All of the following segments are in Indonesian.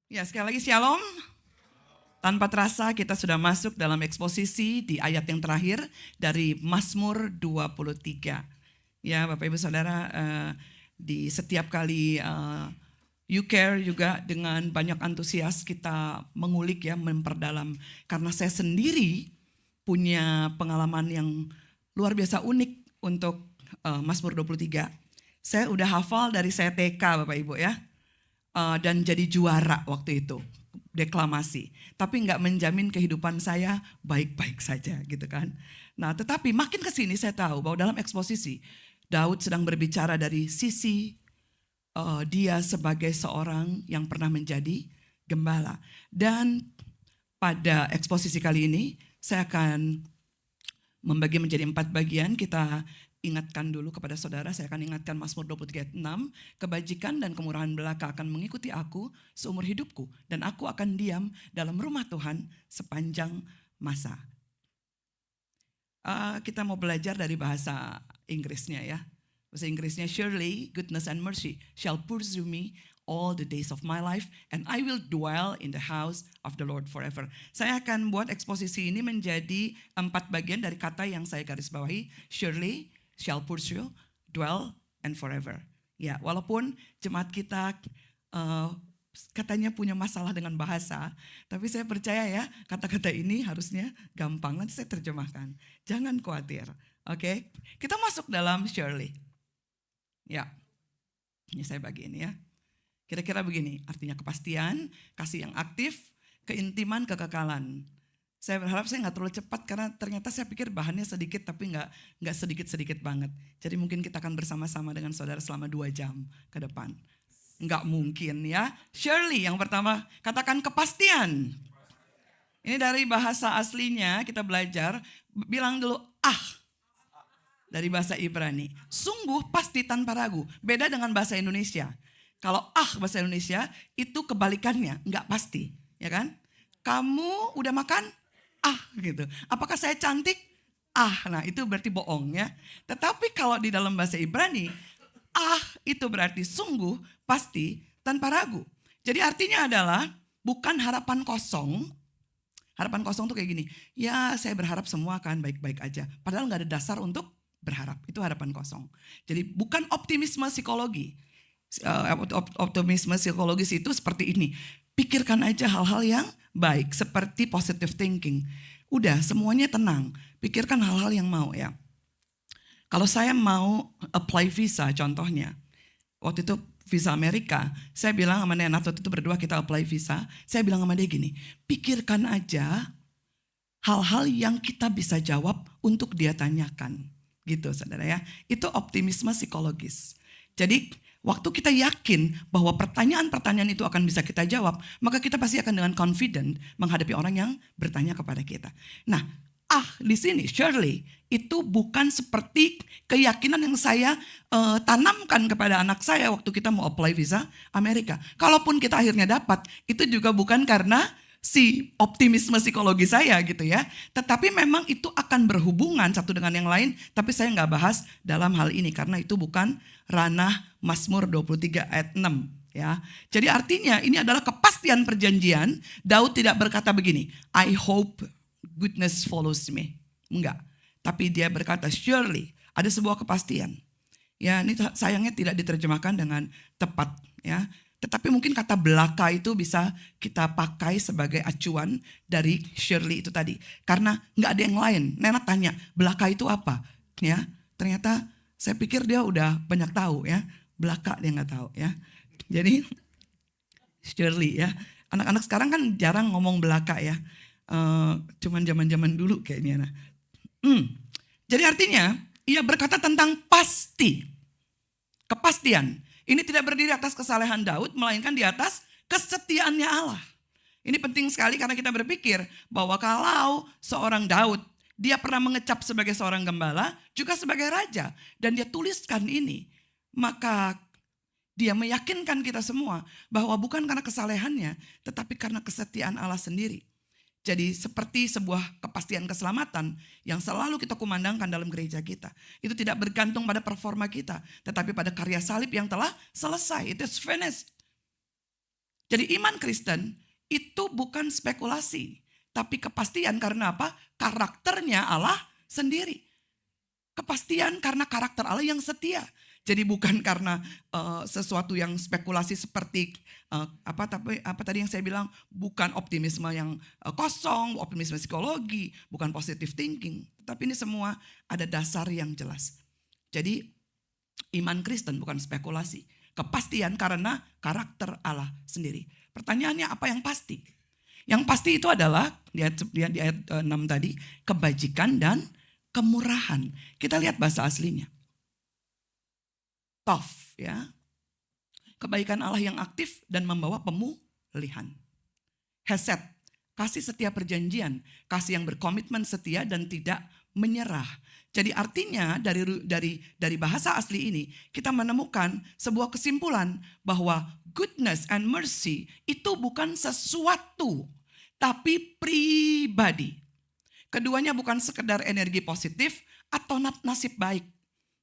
Ya, sekali lagi shalom. Tanpa terasa kita sudah masuk dalam eksposisi di ayat yang terakhir dari Mazmur 23. Ya, Bapak Ibu Saudara, di setiap kali You Care juga dengan banyak antusias kita mengulik ya, memperdalam. Karena saya sendiri punya pengalaman yang luar biasa unik untuk Mazmur 23. Saya udah hafal dari saya TK Bapak Ibu ya. Dan jadi juara waktu itu, deklamasi. Tapi nggak menjamin kehidupan saya baik-baik saja gitu kan. Nah tetapi makin kesini saya tahu bahwa dalam eksposisi, Daud sedang berbicara dari sisi dia sebagai seorang yang pernah menjadi gembala. Dan pada eksposisi kali ini saya akan membagi menjadi 4 bagian. Kita ingatkan dulu kepada saudara, saya akan ingatkan Mazmur 23 ayat 6, kebajikan dan kemurahan belaka akan mengikuti aku seumur hidupku, dan aku akan diam dalam rumah Tuhan sepanjang masa. Kita mau belajar dari bahasa Inggrisnya ya. Bahasa Inggrisnya, surely goodness and mercy shall pursue me all the days of my life, and I will dwell in the house of the Lord forever. Saya akan buat eksposisi ini menjadi 4 bagian dari kata yang saya garis bawahi, surely, shall pursue, dwell, and forever. Ya, walaupun jemaat kita katanya punya masalah dengan bahasa, tapi saya percaya ya kata-kata ini harusnya gampang, nanti saya terjemahkan. Jangan khawatir, oke? Kita masuk dalam surely. Ya, ini saya bagi ini ya. Kira-kira begini, artinya kepastian, kasih yang aktif, keintiman, kekekalan. Saya berharap saya nggak terlalu cepat karena ternyata saya pikir bahannya sedikit tapi nggak sedikit-sedikit banget. Jadi mungkin kita akan bersama-sama dengan saudara selama 2 jam ke depan. Nggak mungkin ya. Surely yang pertama, katakan kepastian. Ini dari bahasa aslinya kita belajar, bilang dulu dari bahasa Ibrani. Sungguh pasti tanpa ragu. Beda dengan bahasa Indonesia. Kalau bahasa Indonesia itu kebalikannya, nggak pasti, ya kan? Kamu udah makan? Gitu. Apakah saya cantik? Nah itu berarti bohong ya. Tetapi kalau di dalam bahasa Ibrani, itu berarti sungguh, pasti, tanpa ragu. Jadi artinya adalah bukan harapan kosong. Harapan kosong tuh kayak gini, ya saya berharap semua akan baik-baik aja. Padahal nggak ada dasar untuk berharap, itu harapan kosong. Jadi bukan optimisme psikologi. Optimisme psikologis itu seperti ini. Pikirkan aja hal-hal yang baik, seperti positive thinking. Udah semuanya tenang, pikirkan hal-hal yang mau ya. Kalau saya mau apply visa contohnya, waktu itu visa Amerika, saya bilang sama Nenat waktu itu berdua kita apply visa, saya bilang sama dia gini, pikirkan aja hal-hal yang kita bisa jawab untuk dia tanyakan. Gitu saudara ya, itu optimisme psikologis. Jadi waktu kita yakin bahwa pertanyaan-pertanyaan itu akan bisa kita jawab, maka kita pasti akan dengan confident menghadapi orang yang bertanya kepada kita. Nah, di sini surely itu bukan seperti keyakinan yang saya tanamkan kepada anak saya waktu kita mau apply visa Amerika. Kalaupun kita akhirnya dapat, itu juga bukan karena si optimisme psikologi saya gitu ya. Tetapi memang itu akan berhubungan satu dengan yang lain, tapi saya nggak bahas dalam hal ini karena itu bukan ranah Mazmur 23 ayat 6 ya. Jadi artinya ini adalah kepastian perjanjian. Daud tidak berkata begini, I hope goodness follows me. Enggak. Tapi dia berkata surely, ada sebuah kepastian. Ya, ini sayangnya tidak diterjemahkan dengan tepat ya. Tetapi mungkin kata belaka itu bisa kita pakai sebagai acuan dari surely itu tadi. Karena nggak ada yang lain. Nenat tanya, belaka itu apa? Ya, ternyata saya pikir dia udah banyak tahu ya. Belaka dia nggak tahu ya. Jadi surely ya. Anak-anak sekarang kan jarang ngomong belaka ya. Cuman zaman-zaman dulu kayaknya. Jadi artinya ia berkata tentang pasti. Kepastian. Ini tidak berdiri atas kesalehan Daud, melainkan di atas kesetiaannya Allah. Ini penting sekali karena kita berpikir bahwa kalau seorang Daud, dia pernah mengecap sebagai seorang gembala, juga sebagai raja. Dan dia tuliskan ini, maka dia meyakinkan kita semua bahwa bukan karena kesalehannya, tetapi karena kesetiaan Allah sendiri. Jadi seperti sebuah kepastian keselamatan yang selalu kita kumandangkan dalam gereja kita. Itu tidak bergantung pada performa kita, tetapi pada karya salib yang telah selesai. It is finished. Jadi iman Kristen itu bukan spekulasi, tapi kepastian karena apa? Karakternya Allah sendiri. Kepastian karena karakter Allah yang setia. Jadi bukan karena sesuatu yang spekulasi seperti apa tadi yang saya bilang, bukan optimisme yang kosong, optimisme psikologi, bukan positive thinking. Tapi ini semua ada dasar yang jelas. Jadi iman Kristen bukan spekulasi, kepastian karena karakter Allah sendiri. Pertanyaannya apa yang pasti? Yang pasti itu adalah di ayat 6 tadi, kebajikan dan kemurahan. Kita lihat bahasa aslinya. Tov, ya. Kebaikan Allah yang aktif dan membawa pemulihan. Hesed, kasih setia perjanjian, kasih yang berkomitmen setia dan tidak menyerah. Jadi artinya dari bahasa asli ini kita menemukan sebuah kesimpulan bahwa goodness and mercy itu bukan sesuatu, tapi pribadi. Keduanya bukan sekedar energi positif atau nasib baik,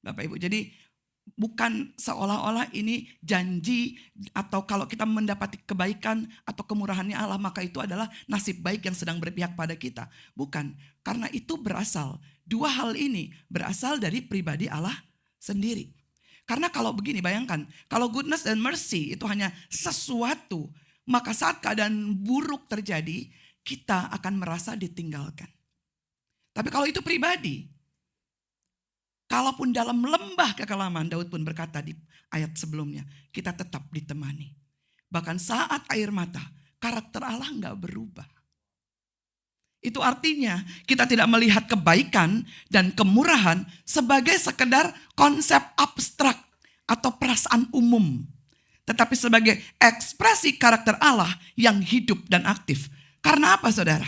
Bapak Ibu. Jadi bukan seolah-olah ini janji atau kalau kita mendapati kebaikan atau kemurahannya Allah maka itu adalah nasib baik yang sedang berpihak pada kita. Bukan, karena itu dua hal ini berasal dari pribadi Allah sendiri. Karena kalau begini, bayangkan, kalau goodness and mercy itu hanya sesuatu, maka saat keadaan buruk terjadi, kita akan merasa ditinggalkan. Tapi kalau itu pribadi, kalaupun dalam lembah kekelaman, Daud pun berkata di ayat sebelumnya, kita tetap ditemani. Bahkan saat air mata, karakter Allah enggak berubah. Itu artinya kita tidak melihat kebaikan dan kemurahan sebagai sekedar konsep abstrak atau perasaan umum. Tetapi sebagai ekspresi karakter Allah yang hidup dan aktif. Karena apa saudara?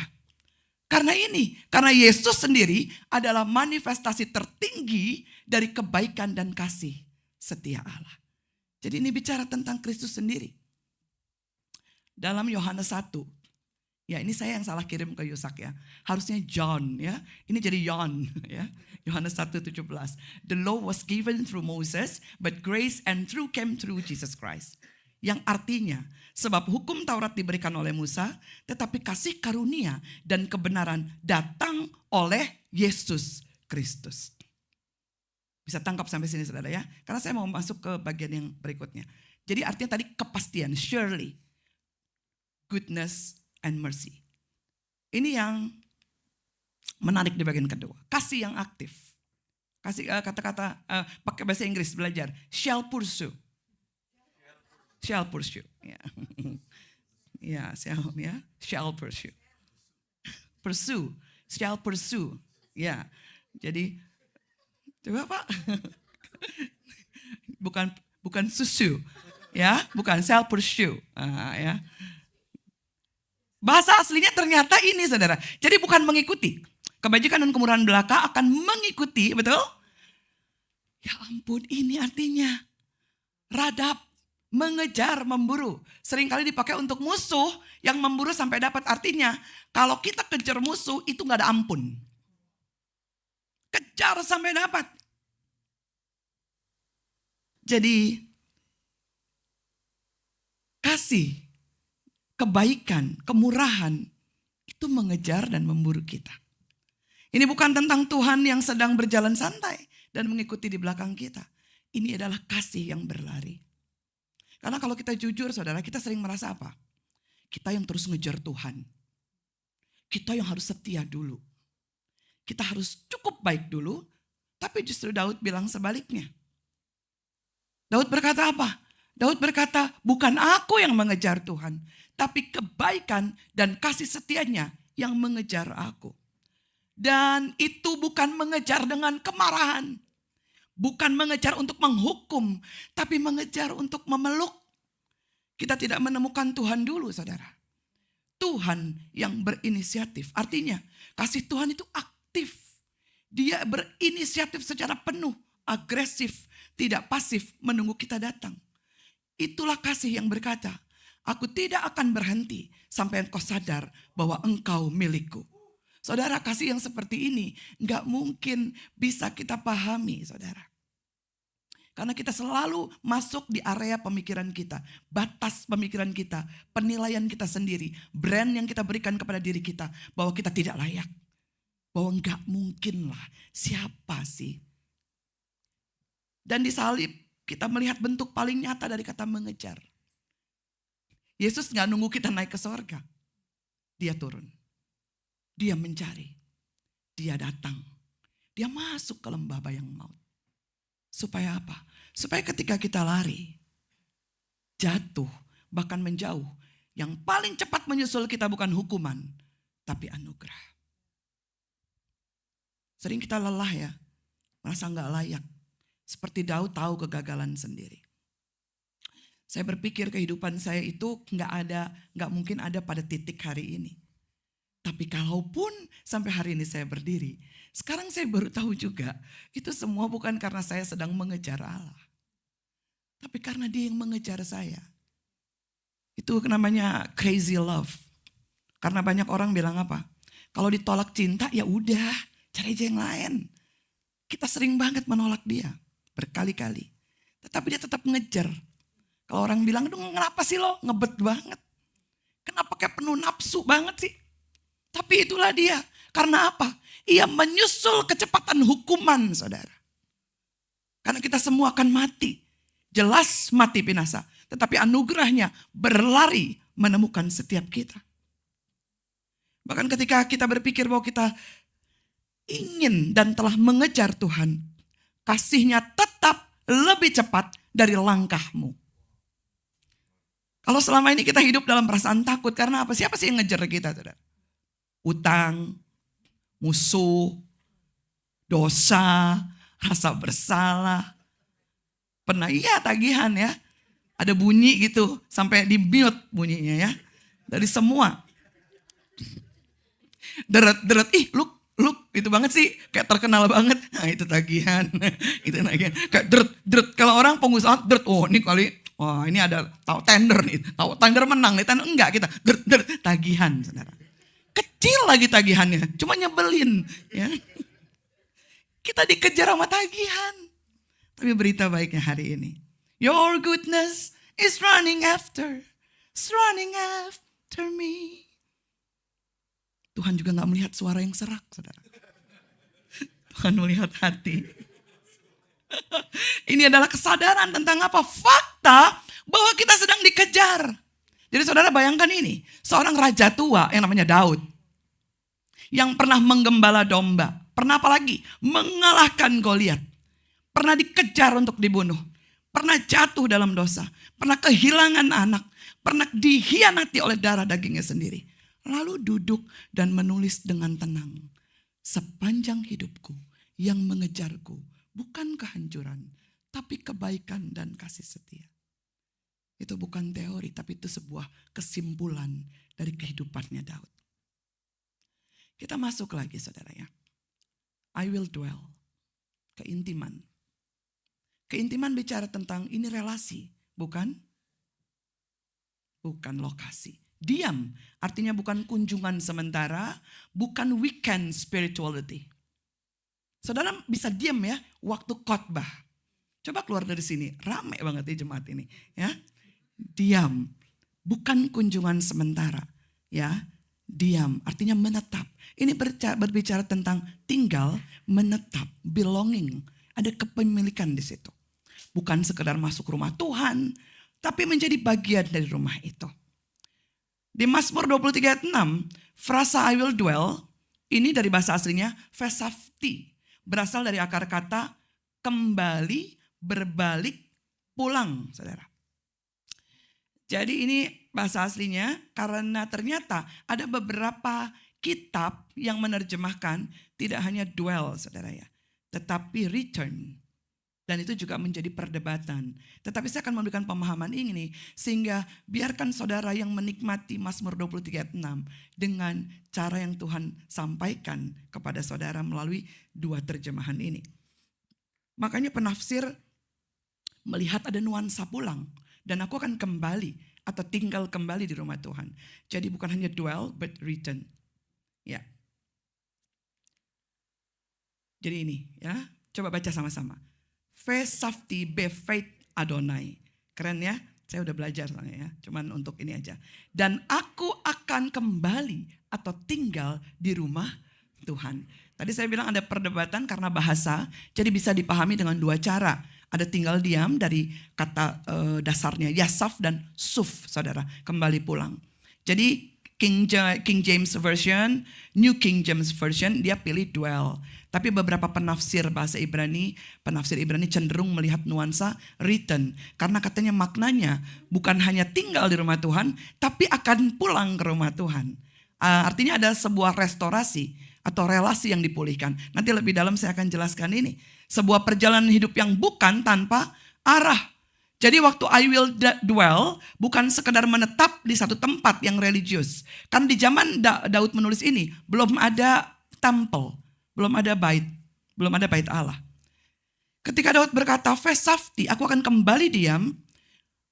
Karena Yesus sendiri adalah manifestasi tertinggi dari kebaikan dan kasih setia Allah. Jadi ini bicara tentang Kristus sendiri. Dalam Yohanes 1, ya ini saya yang salah kirim ke Yusak ya. Harusnya John ya, ini jadi John ya. Yohanes 1:17. The law was given through Moses, but grace and truth came through Jesus Christ. Yang artinya, sebab hukum Taurat diberikan oleh Musa, tetapi kasih karunia dan kebenaran datang oleh Yesus Kristus. Bisa tangkap sampai sini saudara ya. Karena saya mau masuk ke bagian yang berikutnya. Jadi artinya tadi kepastian, surely, goodness and mercy. Ini yang menarik di bagian kedua. Kasih yang aktif. Kasih kata-kata pakai bahasa Inggris belajar. Shall pursue. Shall pursue. Ya, ya, shall pursue. Pursue, shall pursue. Ya, jadi coba Pak. bukan susu, ya, bukan shall pursue. Ya. Bahasa aslinya ternyata ini saudara. Jadi bukan mengikuti. Kebajikan dan kemurahan belaka akan mengikuti, betul? Ya ampun, ini artinya radap. Mengejar, memburu. Seringkali dipakai untuk musuh yang memburu sampai dapat. Artinya kalau kita kejar musuh itu gak ada ampun. Kejar sampai dapat. Jadi kasih, kebaikan, kemurahan itu mengejar dan memburu kita. Ini bukan tentang Tuhan yang sedang berjalan santai dan mengikuti di belakang kita. Ini adalah kasih yang berlari. Karena kalau kita jujur saudara, kita sering merasa apa? Kita yang terus ngejar Tuhan. Kita yang harus setia dulu. Kita harus cukup baik dulu. Tapi justru Daud bilang sebaliknya. Daud berkata apa? Daud berkata, bukan aku yang mengejar Tuhan. Tapi kebaikan dan kasih setianya yang mengejar aku. Dan itu bukan mengejar dengan kemarahan. Bukan mengejar untuk menghukum, tapi mengejar untuk memeluk. Kita tidak menemukan Tuhan dulu, saudara. Tuhan yang berinisiatif. Artinya, kasih Tuhan itu aktif. Dia berinisiatif secara penuh, agresif, tidak pasif, menunggu kita datang. Itulah kasih yang berkata, aku tidak akan berhenti sampai engkau sadar bahwa engkau milikku. Saudara, kasih yang seperti ini gak mungkin bisa kita pahami, saudara. Karena kita selalu masuk di area pemikiran kita, batas pemikiran kita, penilaian kita sendiri, brand yang kita berikan kepada diri kita, bahwa kita tidak layak. Bahwa enggak mungkin lah, siapa sih? Dan di salib kita melihat bentuk paling nyata dari kata mengejar. Yesus gak nunggu kita naik ke sorga. Dia turun. Dia mencari. Dia datang. Dia masuk ke lembah bayang maut. Supaya apa? Supaya ketika kita lari, jatuh, bahkan menjauh, yang paling cepat menyusul kita bukan hukuman, tapi anugerah. Sering kita lelah ya, merasa gak layak. Seperti Daud tahu kegagalan sendiri. Saya berpikir kehidupan saya itu gak mungkin ada pada titik hari ini. Tapi kalaupun sampai hari ini saya berdiri, sekarang saya baru tahu juga, itu semua bukan karena saya sedang mengejar Allah. Tapi karena Dia yang mengejar saya. Itu namanya crazy love. Karena banyak orang bilang apa? Kalau ditolak cinta ya udah, cari aja yang lain. Kita sering banget menolak Dia, berkali-kali. Tetapi Dia tetap mengejar. Kalau orang bilang, aduh kenapa sih lo ngebet banget? Kenapa kayak penuh nafsu banget sih? Tapi itulah Dia. Karena apa? Ia menyusul kecepatan hukuman, saudara. Karena kita semua akan mati. Jelas mati binasa. Tetapi anugerahnya berlari menemukan setiap kita. Bahkan ketika kita berpikir bahwa kita ingin dan telah mengejar Tuhan, kasih-Nya tetap lebih cepat dari langkahmu. Kalau selama ini kita hidup dalam perasaan takut, karena apa? Siapa sih yang ngejar kita, saudara? Utang, musuh, dosa, rasa bersalah. Pernah iya tagihan ya. Ada bunyi gitu, sampai di mute bunyinya ya. Dari semua. Deret, lu itu banget sih, kayak terkenal banget. Nah itu tagihan, itu tagihan. Kayak deret. Kalau orang pengusaha deret, oh ini kali, wah ini ada tahu tender nih, tahu tender menang nih, tender enggak kita deret tagihan, saudara. Kecil lagi tagihannya, cuma nyebelin. Ya. Kita dikejar sama tagihan. Tapi berita baiknya hari ini, your goodness is running after me. Tuhan juga gak melihat suara yang serak, saudara. Tuhan melihat hati. Ini adalah kesadaran tentang apa? Fakta bahwa kita sedang dikejar. Jadi saudara bayangkan ini, seorang raja tua yang namanya Daud. Yang pernah menggembala domba. Pernah apa lagi? Mengalahkan Goliat. Pernah dikejar untuk dibunuh. Pernah jatuh dalam dosa. Pernah kehilangan anak. Pernah dikhianati oleh darah dagingnya sendiri. Lalu duduk dan menulis dengan tenang. Sepanjang hidupku yang mengejarku bukan kehancuran, tapi kebaikan dan kasih setia. Itu bukan teori, tapi itu sebuah kesimpulan dari kehidupannya Daud. Kita masuk lagi saudara ya. I will dwell. Keintiman. Keintiman bicara tentang ini relasi, bukan? Bukan lokasi. Diam, artinya bukan kunjungan sementara, bukan weekend spirituality. Saudara bisa diam ya, waktu khotbah. Coba keluar dari sini, rame banget di jemaat ini. Ya, diam, bukan kunjungan sementara. Ya, diam, artinya menetap. Ini berbicara tentang tinggal, menetap, belonging. Ada kepemilikan di situ. Bukan sekedar masuk rumah Tuhan, tapi menjadi bagian dari rumah itu. Di Mazmur 23 ayat 6, frasa I will dwell, ini dari bahasa aslinya vesafti. Berasal dari akar kata kembali, berbalik, pulang, saudara. Jadi ini bahasa aslinya karena ternyata ada beberapa kitab yang menerjemahkan tidak hanya dwell, saudara ya, tetapi return. Dan itu juga menjadi perdebatan. Tetapi saya akan memberikan pemahaman ini sehingga biarkan saudara yang menikmati Mazmur 23 ayat 6 dengan cara yang Tuhan sampaikan kepada saudara melalui dua terjemahan ini. Makanya penafsir melihat ada nuansa pulang. Dan aku akan kembali atau tinggal kembali di rumah Tuhan. Jadi bukan hanya dwell but return. Ya. Jadi ini ya, coba baca sama-sama. Vesafti befait Adonai. Keren ya? Saya udah belajar soalnya ya. Cuman untuk ini aja. Dan aku akan kembali atau tinggal di rumah Tuhan. Tadi saya bilang ada perdebatan karena bahasa. Jadi bisa dipahami dengan dua cara. Ada tinggal diam dari kata dasarnya yasaf dan suf, saudara. Kembali pulang. Jadi King James Version, New King James Version, dia pilih dwell. Tapi beberapa penafsir bahasa Ibrani, penafsir Ibrani cenderung melihat nuansa return. Karena katanya maknanya bukan hanya tinggal di rumah Tuhan, tapi akan pulang ke rumah Tuhan. Artinya ada sebuah restorasi atau relasi yang dipulihkan. Nanti lebih dalam saya akan jelaskan ini. Sebuah perjalanan hidup yang bukan tanpa arah. Jadi waktu I will dwell bukan sekedar menetap di satu tempat yang religius. Kan di zaman Daud menulis ini belum ada temple, belum ada bait Allah. Ketika Daud berkata Vesafti, aku akan kembali diam.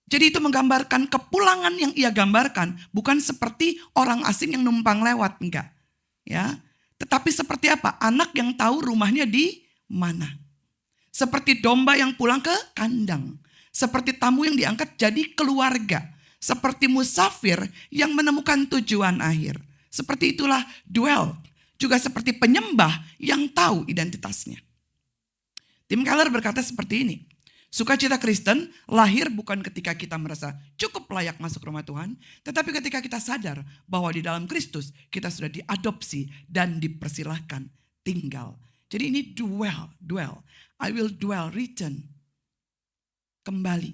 Jadi itu menggambarkan kepulangan yang ia gambarkan bukan seperti orang asing yang numpang lewat, enggak. Ya. Tetapi seperti apa? Anak yang tahu rumahnya di mana. Seperti domba yang pulang ke kandang. Seperti tamu yang diangkat jadi keluarga. Seperti musafir yang menemukan tujuan akhir. Seperti itulah dwell. Juga seperti penyembah yang tahu identitasnya. Tim Keller berkata seperti ini. Sukacita Kristen lahir bukan ketika kita merasa cukup layak masuk rumah Tuhan. Tetapi ketika kita sadar bahwa di dalam Kristus kita sudah diadopsi dan dipersilahkan tinggal. Jadi ini dwell. I will dwell, return. Kembali.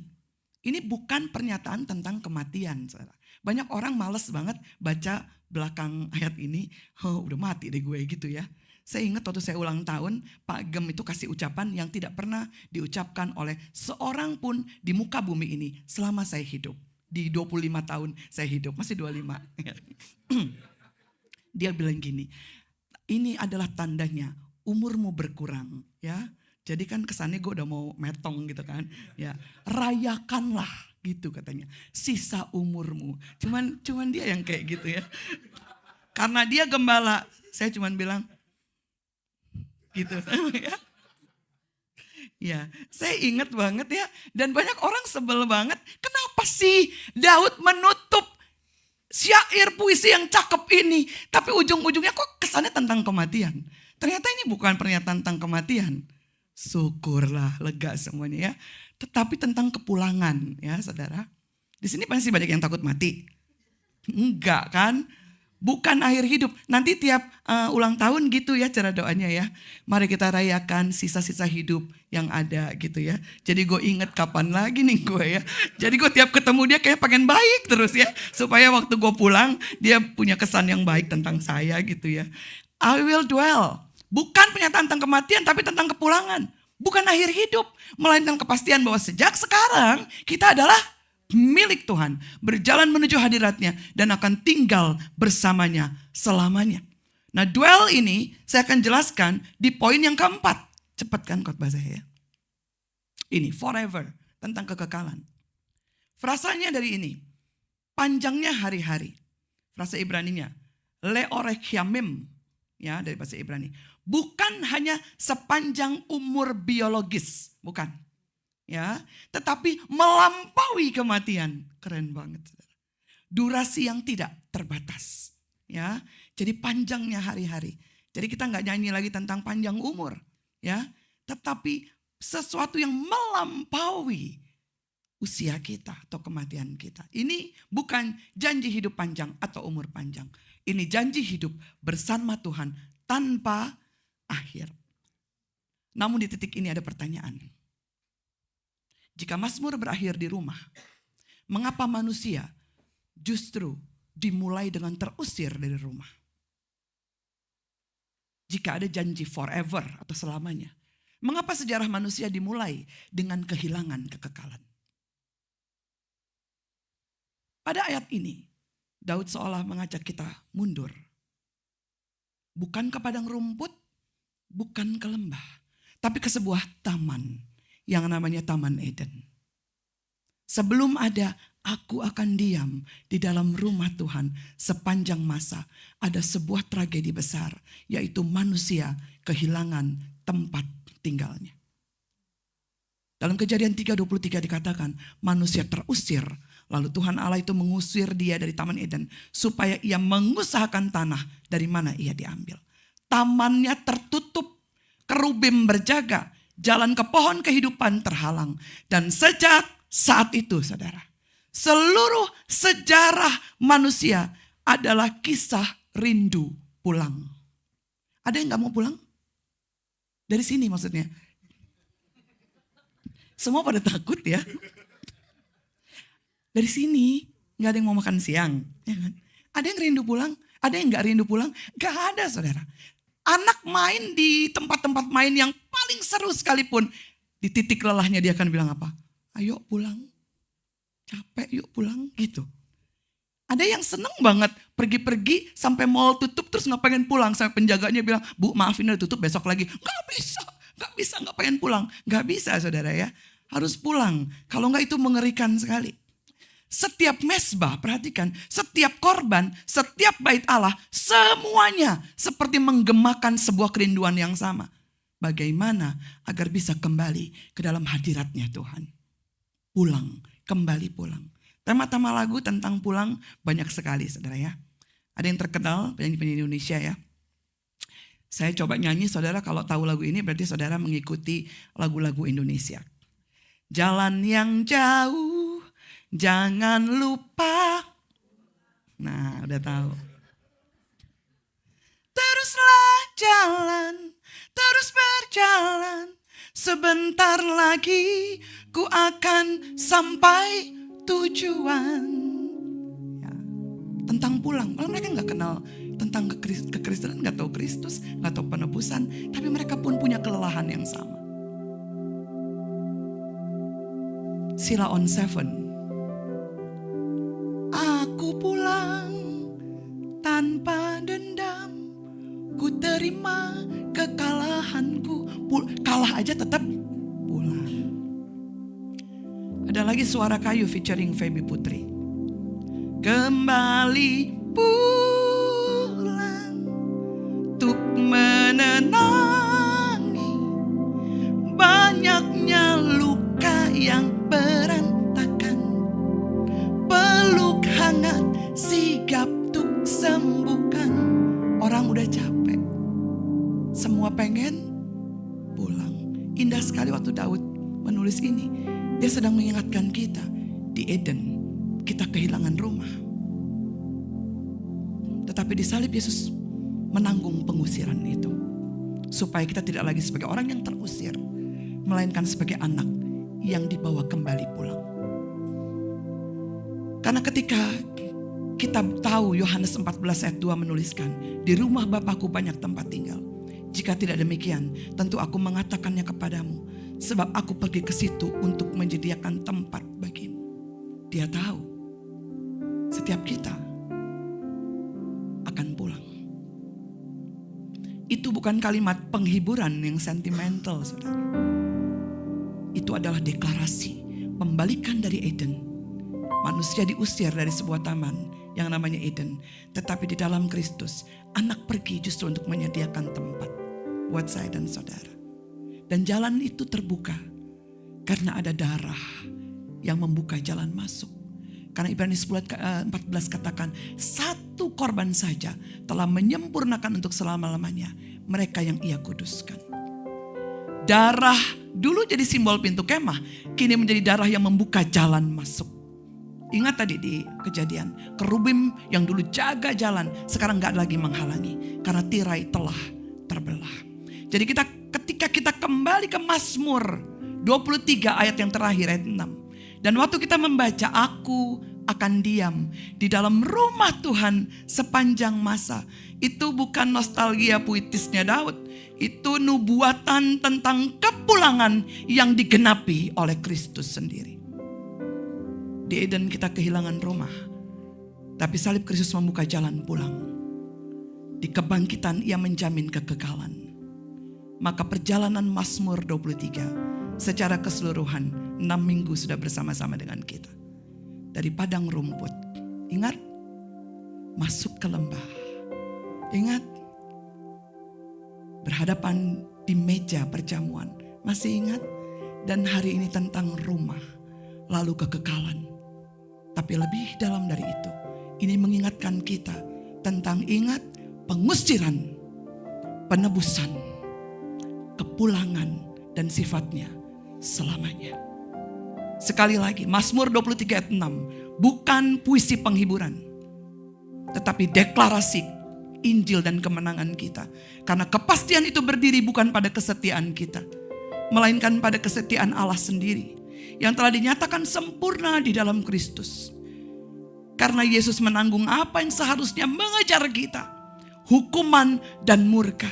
Ini bukan pernyataan tentang kematian. Saudara. Banyak orang males banget baca belakang ayat ini. Oh, udah mati deh gue gitu ya. Saya ingat waktu saya ulang tahun, Pak Gem itu kasih ucapan yang tidak pernah diucapkan oleh seorang pun di muka bumi ini selama saya hidup. Di 25 tahun saya hidup, masih 25. Dia bilang gini, ini adalah tandanya umurmu berkurang ya. Jadi kan kesannya gue udah mau metong gitu kan. Ya, rayakanlah gitu katanya. Sisa umurmu. Cuman dia yang kayak gitu ya. Karena dia gembala, saya cuman bilang gitu. Ya. Ya, saya ingat banget ya. Dan banyak orang sebel banget. Kenapa sih Daud menutup syair puisi yang cakep ini. Tapi ujung-ujungnya kok kesannya tentang kematian. Ternyata ini bukan pernyataan tentang kematian. Syukurlah, lega semuanya ya. Tetapi tentang kepulangan ya saudara. Di sini pasti banyak yang takut mati. Enggak kan? Bukan akhir hidup. Nanti tiap ulang tahun gitu ya cara doanya ya. Mari kita rayakan sisa-sisa hidup yang ada gitu ya. Jadi gue inget kapan lagi nih gue ya. Jadi gue tiap ketemu dia kayak pengen baik terus ya. Supaya waktu gue pulang dia punya kesan yang baik tentang saya gitu ya. I will dwell. Bukan pernyataan tentang kematian tapi tentang kepulangan. Bukan akhir hidup. Melainkan kepastian bahwa sejak sekarang kita adalah milik Tuhan. Berjalan menuju hadiratnya dan akan tinggal bersamanya selamanya. Nah dwell ini saya akan jelaskan di poin yang keempat. Cepat kan khotbah saya. Ini forever. Tentang kekekalan. Frasanya dari ini. Panjangnya hari-hari. Frasa Ibraninya. Leorech yamim. Ya dari bahasa Ibrani. Bukan hanya sepanjang umur biologis, bukan. Ya, tetapi melampaui kematian. Keren banget. Durasi yang tidak terbatas. Ya, jadi panjangnya hari-hari. Jadi kita nggak nyanyi lagi tentang panjang umur, ya. Tetapi sesuatu yang melampaui usia kita atau kematian kita. Ini bukan janji hidup panjang atau umur panjang. Ini janji hidup bersama Tuhan tanpa akhir. Namun di titik ini ada pertanyaan. Jika Mazmur berakhir di rumah, mengapa manusia justru dimulai dengan terusir dari rumah? Jika ada janji forever atau selamanya, mengapa sejarah manusia dimulai dengan kehilangan kekekalan? Pada ayat ini, Daud seolah mengajak kita mundur. Bukan ke padang rumput, bukan ke lembah, tapi ke sebuah taman yang namanya Taman Eden. Sebelum ada aku akan diam di dalam rumah Tuhan sepanjang masa, ada sebuah tragedi besar, yaitu manusia kehilangan tempat tinggalnya. Dalam Kejadian 3:23 dikatakan manusia terusir. Lalu Tuhan Allah itu mengusir dia dari Taman Eden supaya ia mengusahakan tanah dari mana ia diambil. Tamannya tertutup, kerubim berjaga, jalan ke pohon kehidupan terhalang. Dan sejak saat itu saudara, seluruh sejarah manusia adalah kisah rindu pulang. Ada yang gak mau pulang? Dari sini maksudnya. Semua pada takut ya. Dari sini gak ada yang mau makan siang. Ya kan? Ada yang rindu pulang, ada yang gak rindu pulang. Gak ada saudara. Anak main di tempat-tempat main yang paling seru sekalipun. Di titik lelahnya dia akan bilang apa? Ayo pulang. Capek yuk pulang gitu. Ada yang seneng banget pergi-pergi sampai mall tutup terus gak pengen pulang. Sampai penjaganya bilang, Bu maafin udah tutup besok lagi. Gak bisa gak pengen pulang. Gak bisa saudara ya. Harus pulang. Kalau enggak itu mengerikan sekali. Setiap mesbah, perhatikan. Setiap korban, setiap bait Allah. Semuanya seperti menggemakan sebuah kerinduan yang sama. Bagaimana agar bisa kembali ke dalam hadiratnya Tuhan. Pulang, kembali pulang. Tema-tema lagu tentang pulang banyak sekali saudara ya. Ada yang terkenal, penyanyi-penyanyi Indonesia ya. Saya coba nyanyi saudara, kalau tahu lagu ini berarti saudara mengikuti lagu-lagu Indonesia. Jalan yang jauh, jangan lupa. Nah, udah tahu. Teruslah jalan, terus berjalan. Sebentar lagi ku akan sampai tujuan. Ya, tentang pulang. Malah mereka gak kenal tentang kekristenan, gak tahu Kristus, gak tahu penebusan. Tapi mereka pun punya kelelahan yang sama. Sheila on 7. Aku pulang tanpa dendam, ku terima kekalahanku. Kalah aja tetap pulang. Ada lagi Suara Kayu featuring Feby Putri. Kembali pulang untuk menenangi banyaknya luka yang berantakan. Peluk hangat sigap tuk sembuhkan. Orang udah capek. Semua pengen pulang. Indah sekali waktu Daud menulis ini. Dia sedang mengingatkan kita. Di Eden kita kehilangan rumah. Tetapi di salib Yesus menanggung pengusiran itu. Supaya kita tidak lagi sebagai orang yang terusir. Melainkan sebagai anak yang dibawa kembali pulang. Karena ketika kita tahu Yohanes 14 ayat 2 menuliskan, di rumah Bapakku banyak tempat tinggal. Jika tidak demikian, tentu aku mengatakannya kepadamu. Sebab aku pergi ke situ untuk menyediakan tempat bagimu. Dia tahu setiap kita akan pulang. Itu bukan kalimat penghiburan yang sentimental, saudara. Itu adalah deklarasi pembalikan dari Eden. Manusia diusir dari sebuah taman yang namanya Eden. Tetapi di dalam Kristus, anak pergi justru untuk menyediakan tempat buat saya dan saudara. Dan jalan itu terbuka karena ada darah yang membuka jalan masuk. Karena Ibrani 10:14 katakan, satu korban saja telah menyempurnakan untuk selama-lamanya mereka yang ia kuduskan. Darah dulu jadi simbol pintu kemah, kini menjadi darah yang membuka jalan masuk. Ingat tadi di Kejadian, kerubim yang dulu jaga jalan sekarang gak lagi menghalangi karena tirai telah terbelah. Jadi ketika kita kembali ke Mazmur 23 ayat yang terakhir ayat 6. Dan waktu kita membaca, aku akan diam di dalam rumah Tuhan sepanjang masa. Itu bukan nostalgia puitisnya Daud. Itu nubuatan tentang kepulangan yang digenapi oleh Kristus sendiri. Di Eden kita kehilangan rumah. Tapi salib Kristus membuka jalan pulang. Di kebangkitan ia menjamin kekekalan. Maka perjalanan Mazmur 23 secara keseluruhan 6 minggu sudah bersama-sama dengan kita. Dari padang rumput, ingat, masuk ke lembah. Ingat, berhadapan di meja perjamuan. Masih ingat? Dan hari ini tentang rumah, lalu kekekalan. Tapi lebih dalam dari itu, ini mengingatkan kita tentang ingat pengusiran, penebusan, kepulangan, dan sifatnya selamanya. Sekali lagi, Mazmur 23 ayat 6, bukan puisi penghiburan, tetapi deklarasi Injil dan kemenangan kita. Karena kepastian itu berdiri bukan pada kesetiaan kita, melainkan pada kesetiaan Allah sendiri yang telah dinyatakan sempurna di dalam Kristus. Karena Yesus menanggung apa yang seharusnya mengejar kita, hukuman dan murka.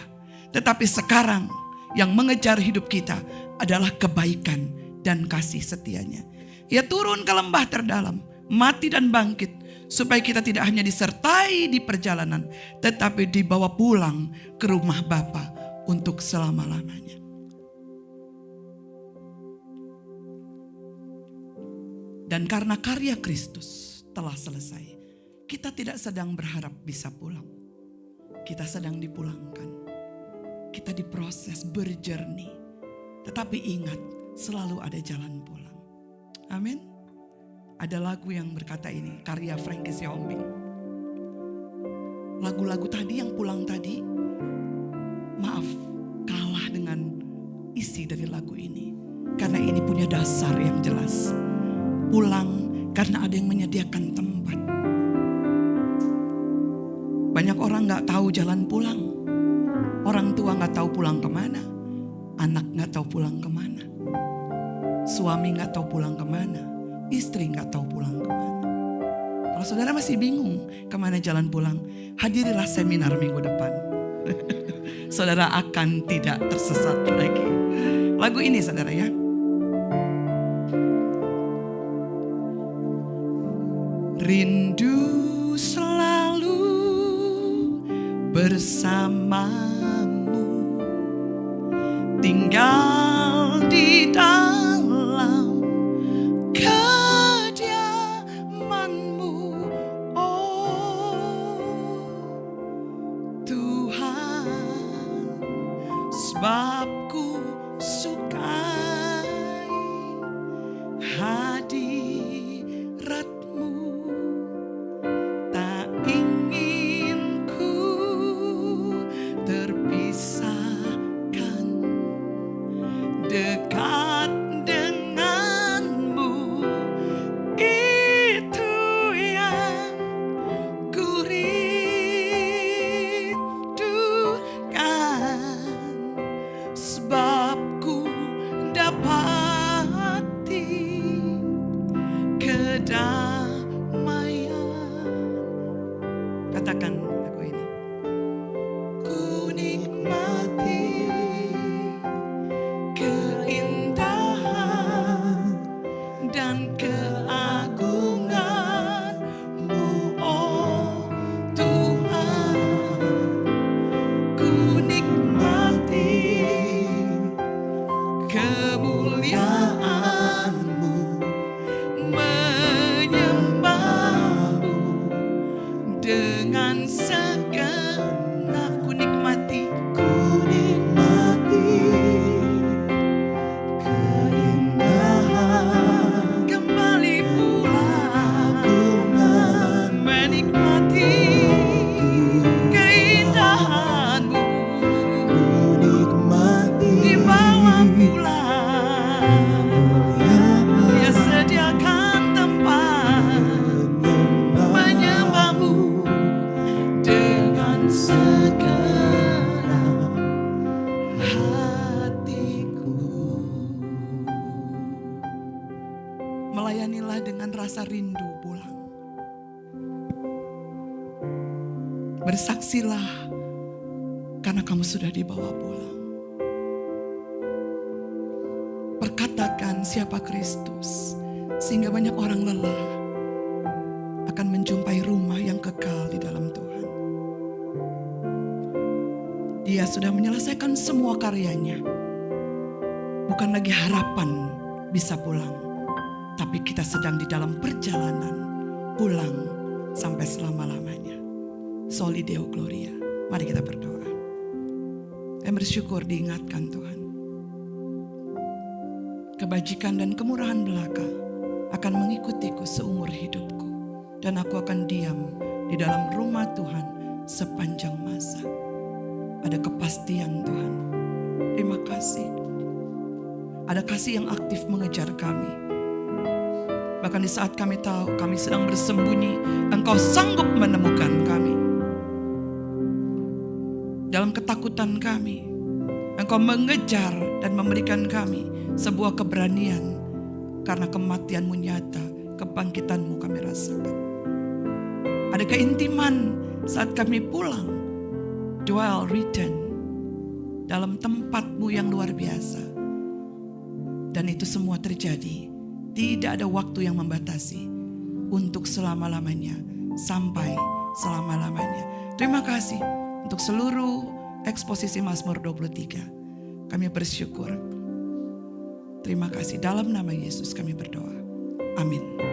Tetapi sekarang yang mengejar hidup kita adalah kebaikan dan kasih setianya. Ia turun ke lembah terdalam, mati dan bangkit, supaya kita tidak hanya disertai di perjalanan, tetapi dibawa pulang ke rumah Bapa untuk selama-lamanya. Dan karena karya Kristus telah selesai, kita tidak sedang berharap bisa pulang. Kita sedang dipulangkan. Kita diproses berjernih. Tetapi ingat, selalu ada jalan pulang. Amin. Ada lagu yang berkata ini, karya Frankie Siombing. Lagu-lagu tadi yang pulang tadi, maaf, kalah dengan isi dari lagu ini. Karena ini punya dasar yang jelas. Pulang karena ada yang menyediakan tempat. Banyak orang gak tahu jalan pulang. Orang tua gak tahu pulang kemana. Anak gak tahu pulang kemana. Suami gak tahu pulang kemana. Istri gak tahu pulang kemana. Kalau saudara masih bingung kemana jalan pulang, hadirilah seminar minggu depan. Saudara akan tidak tersesat lagi. Lagu ini saudara ya. Rindu selalu bersamamu, tinggal di dalam kediaman-Mu, oh Tuhan, sebab ku sukai hadirat-Mu. Tak ingin ku terpisahkan, dekat denganmu, itu yang ku rindukan, sebab ku dapati kedamaian. Katakan lagu ini. Ku nikmati keindahan dan keagungan-Mu, oh Tuhan. Ku nikmati kemuliaan-Mu, menyembah-Mu dengan segenap. Ku nikmati keindahan, kembali pulang, menikmati keindahan-Mu, dibawa pulang. Dia sediakan tempat menyembah-Mu dengan segenap hatiku. Melayanilah dengan rasa rindu pulang. Bersaksilah karena kamu sudah dibawa pulang. Perkatakan siapa Kristus, sehingga banyak orang lelah akan menjumpai rumah yang kekal di dalam Tuhan. Dia sudah menyelesaikan semua karyanya. Bukan lagi harapan bisa pulang, tapi kita sedang di dalam perjalanan pulang sampai selama-lamanya. Soli Deo Gloria. Mari kita berdoa. Kami bersyukur diingatkan Tuhan. kebajikan dan kemurahan belaka akan mengikutiku seumur hidupku. Dan aku akan diam di dalam rumah Tuhan sepanjang masa. Ada kepastian Tuhan. Terima kasih. Ada kasih yang aktif mengejar kami. Bahkan di saat kami tahu kami sedang bersembunyi, Engkau sanggup menemukan kami. Dalam ketakutan kami, Engkau mengejar dan memberikan kami sebuah keberanian. Karena kematian-Mu nyata, kebangkitan-Mu kami rasakan. Ada keintiman saat kami pulang, dwell, return, dalam tempat-Mu yang luar biasa. Dan itu semua terjadi, tidak ada waktu yang membatasi, untuk selama-lamanya, sampai selama-lamanya. Terima kasih untuk seluruh eksposisi Mazmur 23. Kami bersyukur. Terima kasih, dalam nama Yesus kami berdoa. Amin.